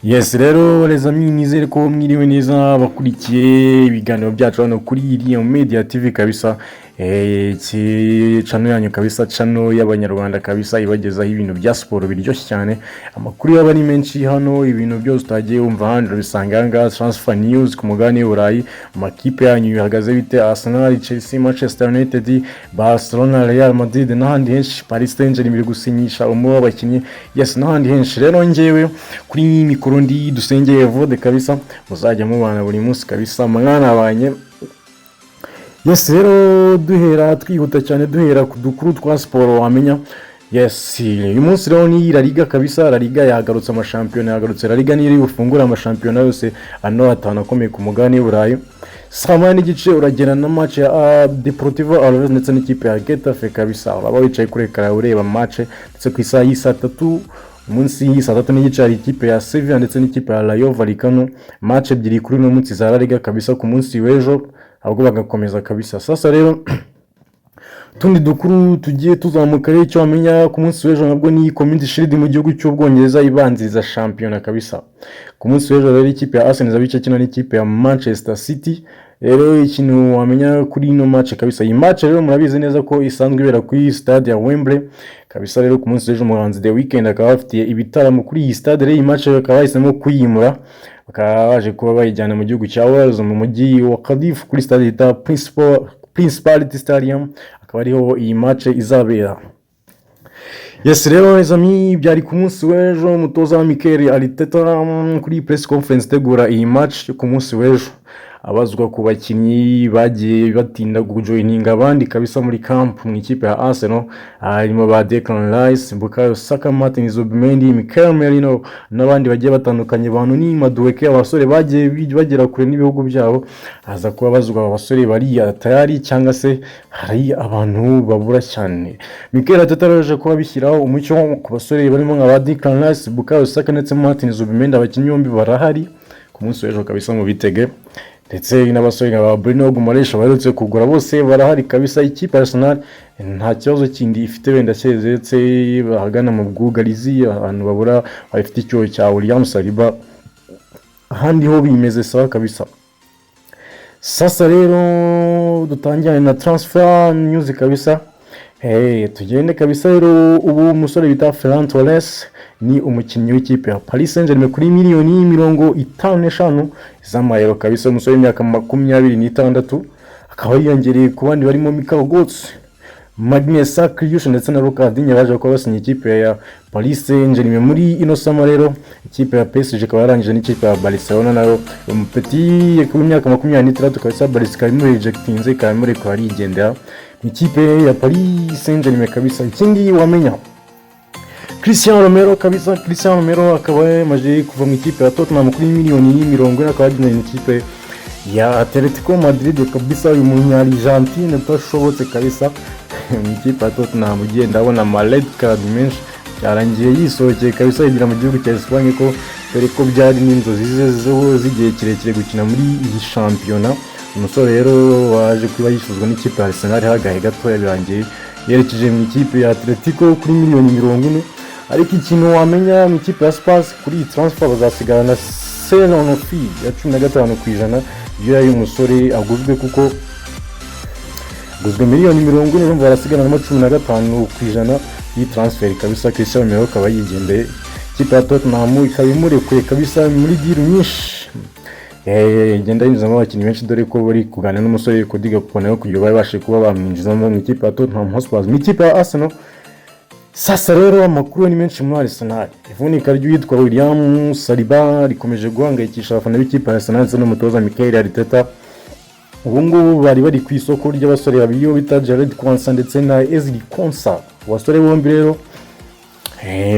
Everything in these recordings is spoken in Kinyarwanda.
Yes rero les amis nizere ko mwiriwe neza bakurikiye ibiganiro byacu hano kuri iriya Media TV kabisa channel yanyu kabisa, channel y'abanyarwanda kabisa ibagezaho ibintu bya siporo biryoshye cyane. Amakuru y'abari menshi hano, ibintu byose utagiye wumva hano bisanganga transfer news ku mugani w'Uburayi, amakipe yanyu yahagaze bite, Arsenal, Chelsea, Manchester United, Barcelona, Real Madrid n'ahandi henshi, Paris Saint-Germain biri gusinyisha umwe w'abakinnyi, yes n'ahandi henshi. Rero ngewe kuri mikoro ndi dusengeye Vode kabisa, muzajya mubana buri munsi kabisa mwana banye. Yes rero duhera twihuta cyane, duhera ku dukuru twa siporo wamenya. Yes uyu munsi rero ni La Liga kabisa. La Liga yagarutse amashampiyona, yagarutse La Liga niri bufungura amashampiyona yose ano atanu akomeye ku mugani w'Uburayi. Saa moya n'igice uragenda na match ya Deportivo Alaves ndetse n'ikipe ya Getafe kabisa. Uraba wicaye kure kare ureba match, ndetse ku isaha y'isa 3 munsi y'isa 3 n'igice hari ikipe ya Sevilla ndetse n'ikipe ya Rayo Vallecano. Match ebyiri kuri no munsi za La Liga kabisa ku munsi w'ejo, ahubwo bagakomeza kabisa. Sasa rero tundi dukuru tugiye tuzamuka rero, icyo wamenya ku munsi w'ejo nabwo ni Community Shield mu gihugu cy'Ubwongereza ibanziriza shampiyona kabisa. Ku munsi w'ejo rero ikipe ya Arsenal zabica kino n'ikipe ya Manchester City. Rero ikintu wamenya kuri ino match kabisa, iyi match rero murabizi neza ko isanzwe ibera kuri stade ya Wembley kabisa. Rero ku munsi w'ejo muhanzi The Weeknd akaba afitiye ibitaramo kuri iyi stade. Rero iyi match akaba yahisemo kuyimura, bakaba baje kuba bayijyana mu gihugu cya Wales mu mujyi wa Cardiff kuri stade yita Principality Stadium, akaba ariho iyi match izabera. Yes rero les amis, byari ku munsi w'ejo umutoza Mikel Arteta kuri press conference tegura iyi match ku munsi w'ejo, abazwa ku bakinnyi bagiye batinda kujoininga abandi kabisa muri camp mu ikipe ya Arsenal, harimo ba Declan Rice, Bukayo Saka, Martin Zubimendi, Mikel Merino n'abandi bagiye batandukanye. Bantu ni Madueke, abasore bagiye bagera kure n'ibihugu byabo, aza kuba bazwa abasore bari tayari cyangwa se hari abantu babura cyane. Mikel Arteta yaje kuba bishyiraho umucyo ku basore barimo nka ba Declan Rice, Bukayo Saka ndetse Martin Zubimendi. Abakinnyi bombi barahari ku munsi w'ejo kabisa mu bitege, ndetse n'abasore nka Bruno Guimaraes baherutse kugura bose barahari kabisa. Ikipe Arsenal nta kibazo kindi ifite, wenda cyezetse bahagana mu bwugarizi, abantu babura bafite icyo cya William Saliba, ahandi ho bimeze sawa kabisa. Sasa rero dutangirane na transfer news kabisa. Tugende kabisa. Rero ubu umusore bita Ferran Torres ni umukinnyi w'ikipe ya Paris Saint-Germain kuri miliyoni 55 z'amayero kabisa. Umusore w'imyaka 26 akaba yiyongereye ku bandi barimo Michael Götze, Magnus Sakrius ndetse na Rocardinho baje kuba basinya ikipe ya Paris Saint-Germain muri ino sama. Rero ikipe ya PSG ikaba yarangije n'ikipe ya Barcelona, nayo umupeti ku myaka 26 kabisa. Barca imuri rejectinze ikaba muri ko arigendera ikipe ya Paris Saint-Germain kabisa. Ikindi wamenya Cristiano Romero kabisa. Cristiano Romero akaba yamaze kuva mu ikipe ya Tottenham kuri miliyoni 40, akaba yagiye mu ikipe ya Atletico Madrid kabisa. Uyu munya-Argentine utashobotse kabisa mu ikipe ya Tottenham, ugenda abona red card menshi, yarangiye yisohokeye kabisa yigira mu gihugu cya Espagne, ko dore ko byari n'inzozi ze zigiye kirekire gukina muri iyi shampiyona. Umusore rero waje kuba yishuzwa n'ikipe ya Arsenal hagahe gato, yabirangiye yerekeje mu ikipe ya Atletico kuri miliyoni 40. Ariko ikintu wamenya mu ikipe ya Spurs kuri iyi transfer bazasigarana selon fee ya 15% iyo umusore aguzwe, kuko aguzwe miliyoni 40, urumva barasigarana na 15% iyi transfer kabisa. Cristiano Romero akaba yigendeye. Ikipe ya Tottenham ikaba imurekuye kabisa muri deal nyinshi, genda yinjizamo abakinnyi benshi, dore ko bari kuganira n'umusore Kodiga kubonayo kugira babashe kuba bamwinjizamo mu ikipe ya Tottenham Hotspur mu ikipe ya Arsenal. Sasa rero amakuru ni menshi muri Arsenal. Ivunika ry'uwitwa William Saliba rikomeje guhangayikisha abafana b'ikipe ya Arsenal ndetse n'umutoza Mikel Arteta. Ubu ngubu bari ku isoko ry'abasore babiri bita Jared Kwanza ndetse na Ezri Konsa. Abasore bombi rero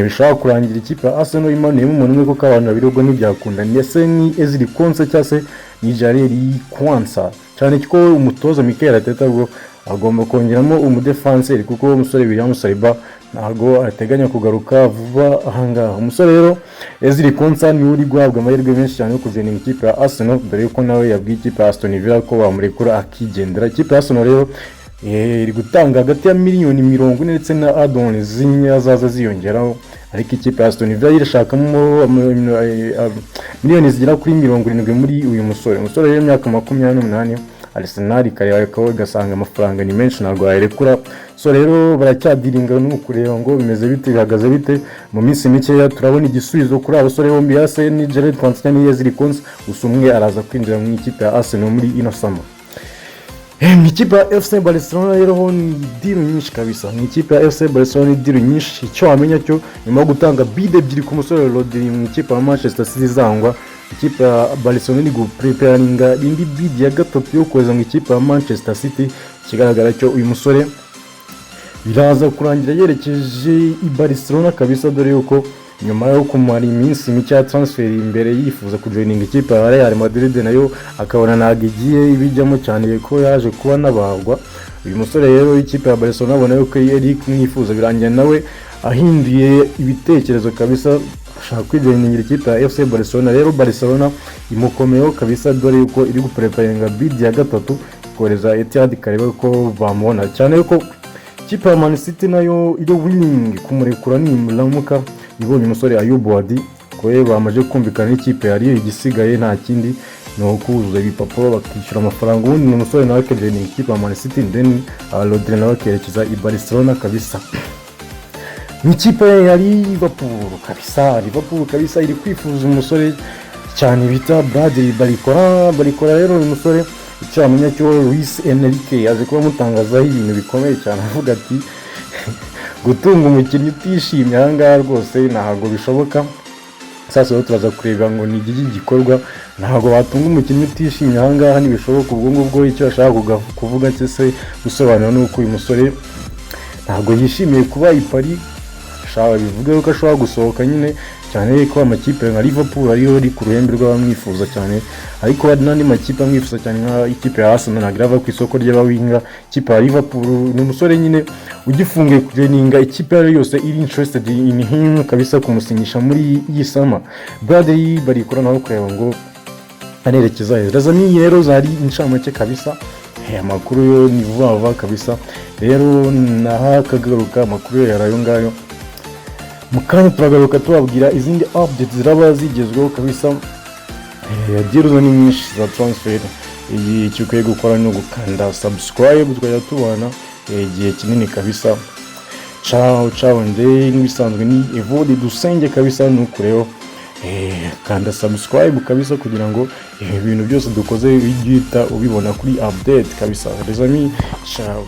bishobora kurangira ikipe ya Arsenal imanuyemo umuntu umwe, kuko abantu babiri ubwo ntibyakunda. Ndetse ni Ezri Konsa cyangwa se ni Jared Kwanza, cyane ko umutoza Mikel Arteta bwo agomba kongeramo umudefenseri, kuko umusore William Saliba ntago ateganya kugaruka vuba ahangaha. Umusore rero Ezri Konsa ni uri guhabwa amahirwe menshi cyane yo kujena ikipe ya Arsenal, dore ko nawe yabwiye ikipe ya Aston Villa ko bamurekura akigendera. Ikipe ya Arsenal rero iri gutanga hagati ya miliyoni 40 ndetse na add-ons zimwe zaza ziyongeraho, ariko ikipe ya Aston Villa irashakamo miliyoni zigera kuri 70 muri uyu musore rero imyaka 28. Arsenal ikareba ko gasanga amafaranga ni menshi ntabwo yarekura, so rero baracyadiringa no kureba ngo bimeze bite bihagaze bite. Mu minsi mikeya turabona igisubizo kuri abasore bombi Arsene Gerard Constantine n'Yezri Konsa, gusa umwe araza kwinjira mu ikipe ya Arsenal muri ino sama. Mu ikipe ya FC Barcelona rero ni deal nyinshi kabisa, mu ikipe ya FC Barcelona ni deal nyinshi. Icyo wamenya cyo nyuma yo gutanga bid ebyiri ku musore Rodri mu ikipe ya Manchester City zangwa, ikipe ya Barcelona ni gupreparinga indi bid ya gatatu yo koza mu ikipe ya Manchester City. Kigaragara cyo uyu musore biraza kurangira yerekeje i Barcelona kabisa, dore yuko nyuma yo kumara iminsi mike ya transfer imbere yifuza kujoininga ikipe ya Real Madrid, nayo akabona ntabwo igiye ibijyamo cyane ko yaje kuba nabagwa. Uyu musore rero ikipe ya Barcelona abona yuko yari kumwifuza, birangira nawe ahinduye ibitekerezo kabisa, ashaka kwijoininga ikipe ya FC Barcelona. Rero Barcelona imukomeyeho kabisa, dore yuko iri gupreparinga bid ya gatatu koreza Etihad kareba ko bamubona cyane, yuko ikipe ya Man City nayo iri willing kumurekura nimuramuka ibonye umusore Ayub Wadi ko bamaze kumvikana n'ikipe yari igisigaye nta kindi no kuzuza ibipapuro bakishyura amafaranga, ubundi umusore nawe akejeje ikipe ya Man City, then Rodri nawe akerekeza i Barcelona kabisa. Ikipe ya Liverpool kabisa iri kwifuza umusore cyane bita Bradley Barcola rero uyu musore icyo amenya cyo Luis Enrique yaje kuba mutangazaho ibintu bikomeye cyane, avuga ati gutunga umukinnyi utishimye ahangaha rwose ntabwo bishoboka. Sasa rero turaza kureba ngo ni iki gikorwa, ntabwo batunga umukinnyi utishimye ahangaha ntibishoboka. Ubwo ngubwo icyo ashaka kuvuga se gusobanura nuko uyu musore ntabwo yishimiye kuba i Paris, ashaka bivuga ko ashobora gusohoka nyine, cyane ko amakipe nka Liverpool ariyo iri ku ruhembe rw'abamwifuza cyane, ariko hari n'andi makipe amwifuza cyane nka ikipe ya Arsenal ntabwo irava ku isoko ry'abawinga. Ikipe ya Liverpool ni umusore nyine ugifungiye kujoininga ikipe yose iri interested in him kabisa, kumusinyisha muri iyi sama. Bradley Barcola nawe kureba ngo anerekeza Razami rero zari inshamake kabisa. Amakuru yo ni vuba kabisa, rero naha kagaruka amakuru yarayo ngayo. Mukanya turagaruka tubabwira izindi updates ziraba zigezweho kabisa. Diruzo ni nyinshi za transfer, iyi cyo ukwiye gukora no gukanda subscribe tukajya tubana igihe kinini kabisa. Ciao nde nk'ibisanzwe ni Evode Dusenge kabisa, nukureho kanda subscribe kabisa kugira ngo ibintu byose dukoze bijyita ubibona kuri update kabisa. Les amis, ciao.